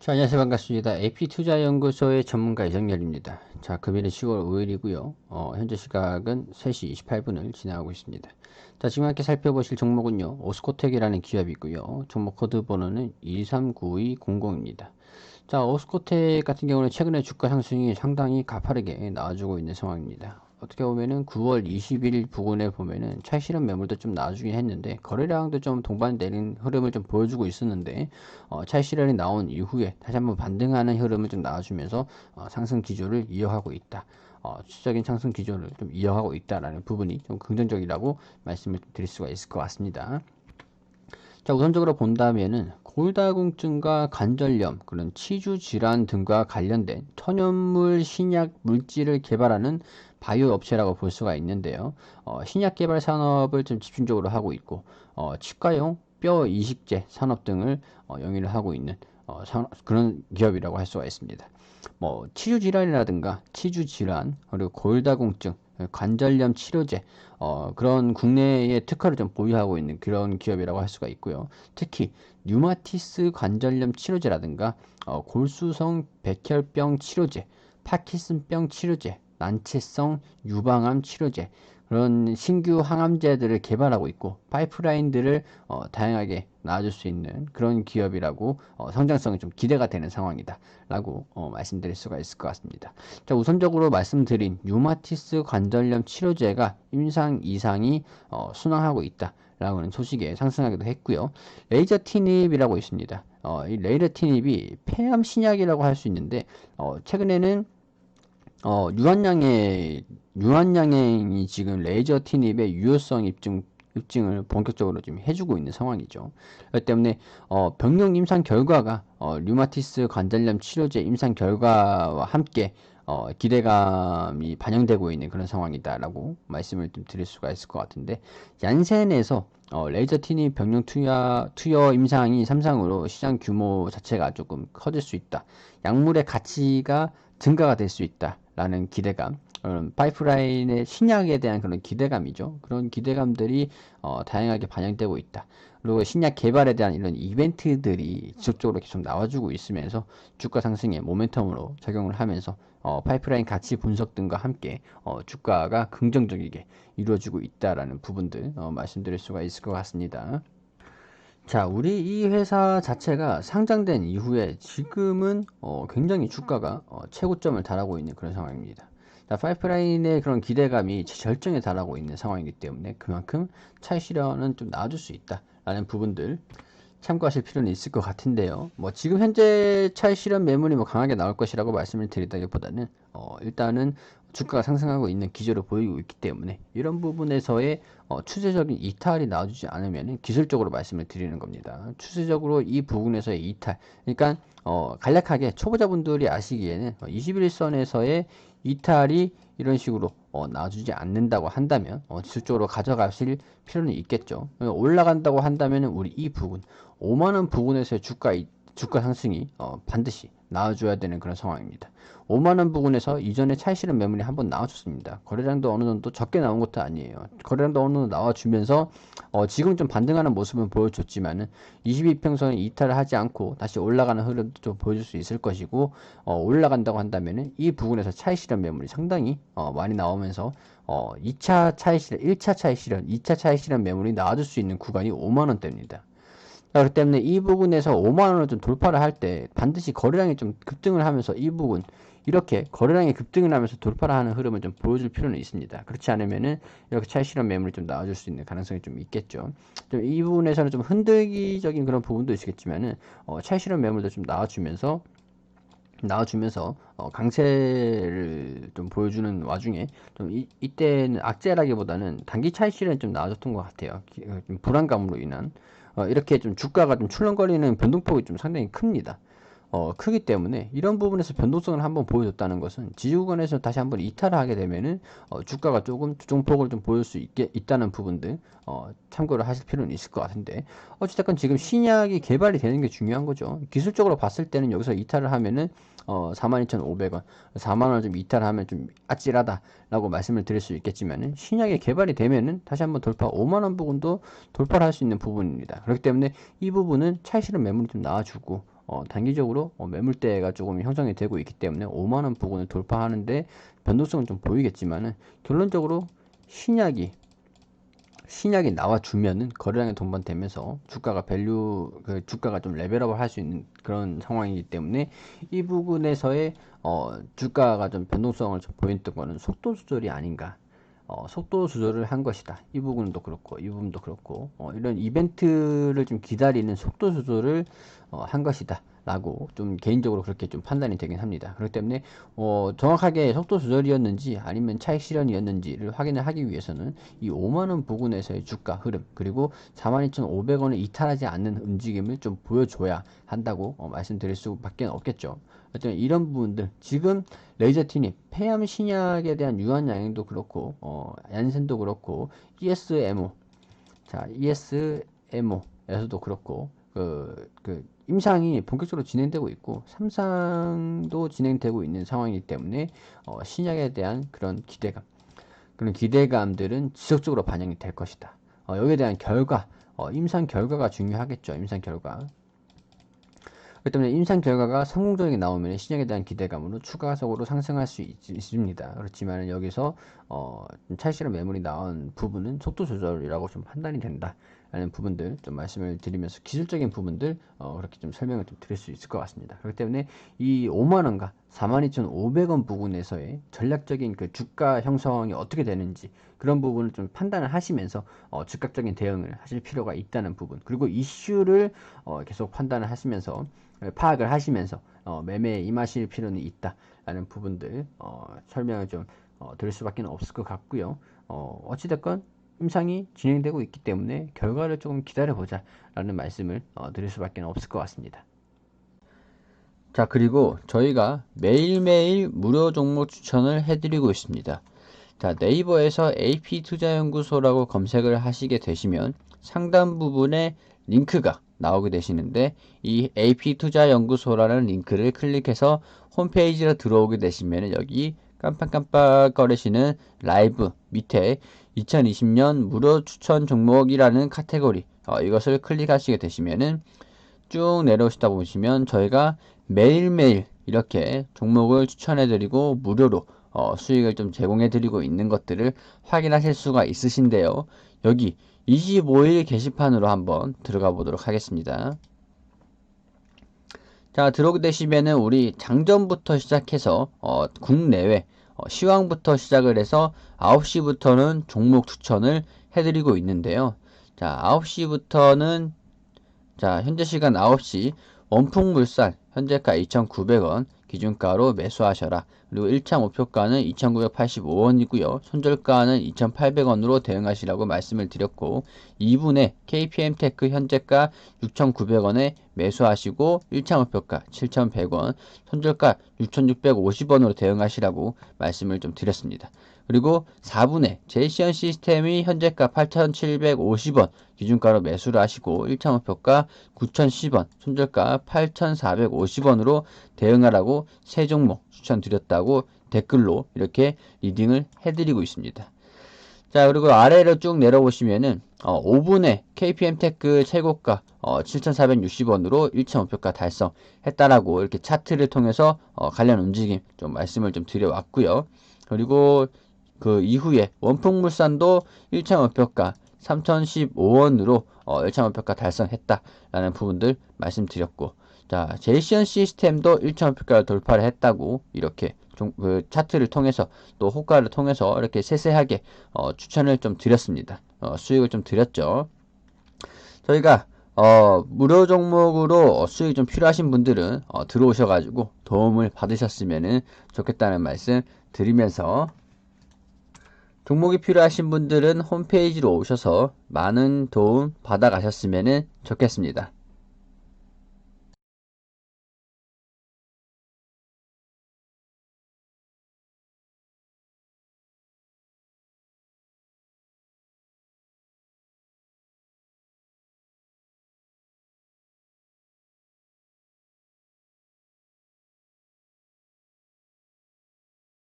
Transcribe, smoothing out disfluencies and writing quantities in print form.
자, 안녕하세요. 반갑습니다. AP투자연구소의 전문가 이정열입니다. 자, 금일은 10월 5일이고요. 현재 시각은 3시 28분을 지나고 있습니다. 자, 지금 함께 살펴보실 종목은요. 오스코텍이라는 기업이고요. 종목 코드 번호는 139200입니다. 자, 오스코텍 같은 경우는 최근에 주가 상승이 상당히 가파르게 나와주고 있는 상황입니다. 어떻게 보면은 9월 20일 부근에 보면은 차익실현 매물도 좀 나와주긴 했는데 거래량도 좀 동반되는 흐름을 좀 보여주고 있었는데 차익실현이 나온 이후에 다시 한번 반등하는 흐름을 좀 나와주면서 상승 기조를 이어가고 있다. 추적인 상승 기조를 좀 이어가고 있다라는 부분이 좀 긍정적이라고 말씀을 드릴 수가 있을 것 같습니다. 자, 우선적으로 본다면은 골다공증과 관절염, 그런 치주 질환 등과 관련된 천연물 신약 물질을 개발하는 바이오 업체라고 볼 수가 있는데요. 신약 개발 산업을 좀 집중적으로 하고 있고, 치과용 뼈 이식제 산업 등을 영위를 하고 있는 그런 기업이라고 할 수가 있습니다. 뭐 치주 질환이라든가 치주 질환 그리고 골다공증 관절염 치료제 그런 국내의 특허를 좀 보유하고 있는 그런 기업이라고 할 수가 있고요. 특히 류마티스 관절염 치료제라든가 골수성 백혈병 치료제, 파킨슨병 치료제, 난치성 유방암 치료제 그런 신규 항암제들을 개발하고 있고 파이프라인들을 다양하게 나와줄 수 있는 그런 기업이라고 성장성이 좀 기대가 되는 상황이다 라고 말씀드릴 수가 있을 것 같습니다. 자, 우선적으로 말씀드린 류마티스 관절염 치료제가 임상 이상이 순항하고 있다 라는 소식에 상승하기도 했고요. 레이저 티닙이라고 있습니다. 이 레이저 티닙이 폐암 신약이라고 할 수 있는데 최근에는 유한양행이 지금 레이저 티닙의 유효성 입증을 본격적으로 지금 해주고 있는 상황이죠. 그렇기 때문에 병용 임상 결과가 류마티스 관절염 치료제 임상 결과와 함께 기대감이 반영되고 있는 그런 상황이다라고 말씀을 좀 드릴 수가 있을 것 같은데 얀센에서 레이저 티닙 병용 투여 임상이 3상으로 시장 규모 자체가 조금 커질 수 있다. 약물의 가치가 증가가 될 수 있다라는 기대감, 파이프라인의 신약에 대한 그런 기대감이죠. 그런 기대감들이 다양하게 반영되고 있다. 그리고 신약 개발에 대한 이런 이벤트들이 지속적으로 계속 나와주고 있으면서 주가 상승의 모멘텀으로 작용을 하면서 파이프라인 가치 분석 등과 함께 주가가 긍정적이게 이루어지고 있다라는 부분들 말씀드릴 수가 있을 것 같습니다. 자, 우리 이 회사 자체가 상장된 이후에 지금은 굉장히 주가가 최고점을 달하고 있는 그런 상황입니다. 자, 파이프라인의 그런 기대감이 절정에 달하고 있는 상황이기 때문에 그만큼 차익 실현은 좀 나아질 수 있다라는 부분들 참고하실 필요는 있을 것 같은데요. 뭐 지금 현재 차익 실현 매물이 뭐 강하게 나올 것이라고 말씀을 드리다기보다는 일단은 주가가 상승하고 있는 기조를 보이고 있기 때문에 이런 부분에서의 추세적인 이탈이 나와주지 않으면 기술적으로 말씀을 드리는 겁니다. 추세적으로 이 부분에서의 이탈, 그러니까 간략하게 초보자분들이 아시기에는 21선에서의 이탈이 이런 식으로 나와주지 않는다고 한다면 지속적으로 가져가실 필요는 있겠죠. 올라간다고 한다면 우리 이 부분 5만원 부근에서의 주가 상승이 반드시 나와줘야 되는 그런 상황입니다. 5만원 부근에서 이전에 차익 실현 매물이 한번 나와줬습니다. 거래량도 어느 정도 적게 나온 것도 아니에요. 거래량도 어느 정도 나와주면서 지금 좀 반등하는 모습은 보여줬지만은 22평선에 이탈을 하지 않고 다시 올라가는 흐름도 좀 보여줄 수 있을 것이고 올라간다고 한다면은 이 부분에서 차익 실현 매물이 상당히 많이 나오면서 2차 차익 실현, 1차 차익 실현, 2차 차익 실현 매물이 나와줄 수 있는 구간이 5만원대입니다. 그렇기 때문에 이 부분에서 5만원을 좀 돌파를 할 때 반드시 거래량이 좀 급등을 하면서 이 부분 이렇게 거래량이 급등을 하면서 돌파를 하는 흐름을 좀 보여줄 필요는 있습니다. 그렇지 않으면은 이렇게 차익 실현 매물이 좀 나와줄 수 있는 가능성이 좀 있겠죠. 좀 이 부분에서는 좀 흔들기적인 그런 부분도 있겠지만은 차익 실현 매물도 좀 나와주면서 강세를 좀 보여주는 와중에 좀 이때는 악재라기보다는 단기 차익 실현이 좀 나아졌던 것 같아요. 좀 불안감으로 인한 이렇게 좀 주가가 좀 출렁거리는 변동폭이 좀 상당히 큽니다. 크기 때문에 이런 부분에서 변동성을 한번 보여줬다는 것은 지지구간에서 다시 한번 이탈을 하게 되면은 주가가 조금 조정폭을 좀 보일 수 있다는 부분들 참고를 하실 필요는 있을 것 같은데 어찌됐건 지금 신약이 개발이 되는 게 중요한 거죠. 기술적으로 봤을 때는 여기서 이탈을 하면은 42,500원, 4만원 좀 이탈하면 좀 아찔하다라고 말씀을 드릴 수 있겠지만은 신약이 개발이 되면은 다시 한번 돌파 5만원 부분도 돌파를 할 수 있는 부분입니다. 그렇기 때문에 이 부분은 차익 실현 매물이 좀 나와주고 단기적으로 매물대가 조금 형성이 되고 있기 때문에 5만원 부근을 돌파하는데 변동성은 좀 보이겠지만은 결론적으로 신약이 나와주면은 거래량이 동반되면서 주가가 주가가 좀 레벨업을 할 수 있는 그런 상황이기 때문에 이 부분에서의 주가가 좀 변동성을 좀 보였던 거는 속도 조절이 아닌가. 속도 조절을 한 것이다. 이 부분도 그렇고, 이 부분도 그렇고, 이런 이벤트를 좀 기다리는 속도 조절을 한 것이다. 라고 좀 개인적으로 그렇게 좀 판단이 되긴 합니다. 그렇기 때문에 정확하게 속도 조절이었는지 아니면 차익 실현이었는지를 확인을 하기 위해서는 이 5만원 부근에서의 주가 흐름 그리고 42,500원을 이탈하지 않는 움직임을 좀 보여줘야 한다고 말씀드릴 수밖에 없겠죠. 어쨌든 이런 부분들 지금 레이저티님 폐암 신약에 대한 유한 양행도 그렇고 얀센도 그렇고 ESMO ESMO에서도 그렇고 임상이 본격적으로 진행되고 있고 삼상도 진행되고 있는 상황이기 때문에 신약에 대한 그런 기대감들은 지속적으로 반영이 될 것이다. 여기에 대한 결과, 임상 결과가 중요하겠죠. 임상 결과. 그렇기 때문에 임상 결과가 성공적인 게 나오면 신약에 대한 기대감으로 추가적으로 상승할 수 있습니다. 그렇지만 여기서 차익실현 매물이 나온 부분은 속도 조절이라고 좀 판단이 된다. 라는 부분들 좀 말씀을 드리면서 기술적인 부분들 그렇게 좀 설명을 좀 드릴 수 있을 것 같습니다. 그렇기 때문에 이 5만원과 42,500원 부분에서의 전략적인 그 주가 형성이 어떻게 되는지 그런 부분을 좀 판단을 하시면서 즉각적인 대응을 하실 필요가 있다는 부분 그리고 이슈를 계속 판단을 하시면서 파악을 하시면서 매매에 임하실 필요는 있다라는 부분들 설명을 좀 드릴 수밖에 없을 것 같고요. 어찌됐건 임상이 진행되고 있기 때문에 결과를 조금 기다려보자 라는 말씀을 드릴 수밖에 없을 것 같습니다. 자, 그리고 저희가 매일매일 무료 종목 추천을 해드리고 있습니다. 자, 네이버에서 AP투자연구소라고 검색을 하시게 되시면 상단 부분에 링크가 나오게 되시는데 이 AP투자연구소라는 링크를 클릭해서 홈페이지로 들어오게 되시면 여기 깜빡깜빡 거리시는 라이브 밑에 2020년 무료 추천 종목이라는 카테고리 이것을 클릭하시게 되시면은 쭉 내려오시다 보시면 저희가 매일매일 이렇게 종목을 추천해드리고 무료로 수익을 좀 제공해드리고 있는 것들을 확인하실 수가 있으신데요. 여기 25일 게시판으로 한번 들어가 보도록 하겠습니다. 자, 들어오게 되시면은 우리 장전부터 시작해서 국내외 시황부터 시작을 해서 9시부터는 종목 추천을 해드리고 있는데요. 자, 9시부터는 자, 현재 시간 9시 원풍물산 현재가 2,900원 기준가로 매수하셔라. 그리고 1차 목표가는 2,985원이고요. 손절가는 2,800원으로 대응하시라고 말씀을 드렸고 2분에 KPM테크 현재가 6,900원에 매수하시고 1차 목표가 7,100원, 손절가 6,650원으로 대응하시라고 말씀을 좀 드렸습니다. 그리고 4분에 제이시언 시스템이 현재가 8,750원 기준가로 매수를 하시고 1차 목표가 9,010원, 손절가 8,450원으로 대응하라고 세 종목 추천드렸다고 댓글로 이렇게 리딩을 해드리고 있습니다. 자, 그리고 아래로 쭉 내려보시면은 5분에 KPM테크 최고가 7,460원으로 1차 목표가 달성했다라고 이렇게 차트를 통해서 관련 움직임 좀 말씀을 좀 드려왔고요. 그리고 그 이후에 원풍물산도 1차 목표가 3,015원으로 1차 목표가 달성했다라는 부분들 말씀드렸고, 자, 제이시언 시스템도 1차 목표가를 돌파를 했다고 이렇게 그 차트를 통해서 또 호가를 통해서 이렇게 세세하게 추천을 좀 드렸습니다. 수익을 좀 드렸죠. 저희가 무료 종목으로 수익이 좀 필요하신 분들은 들어오셔가지고 도움을 받으셨으면 좋겠다는 말씀 드리면서 종목이 필요하신 분들은 홈페이지로 오셔서 많은 도움 받아가셨으면 좋겠습니다.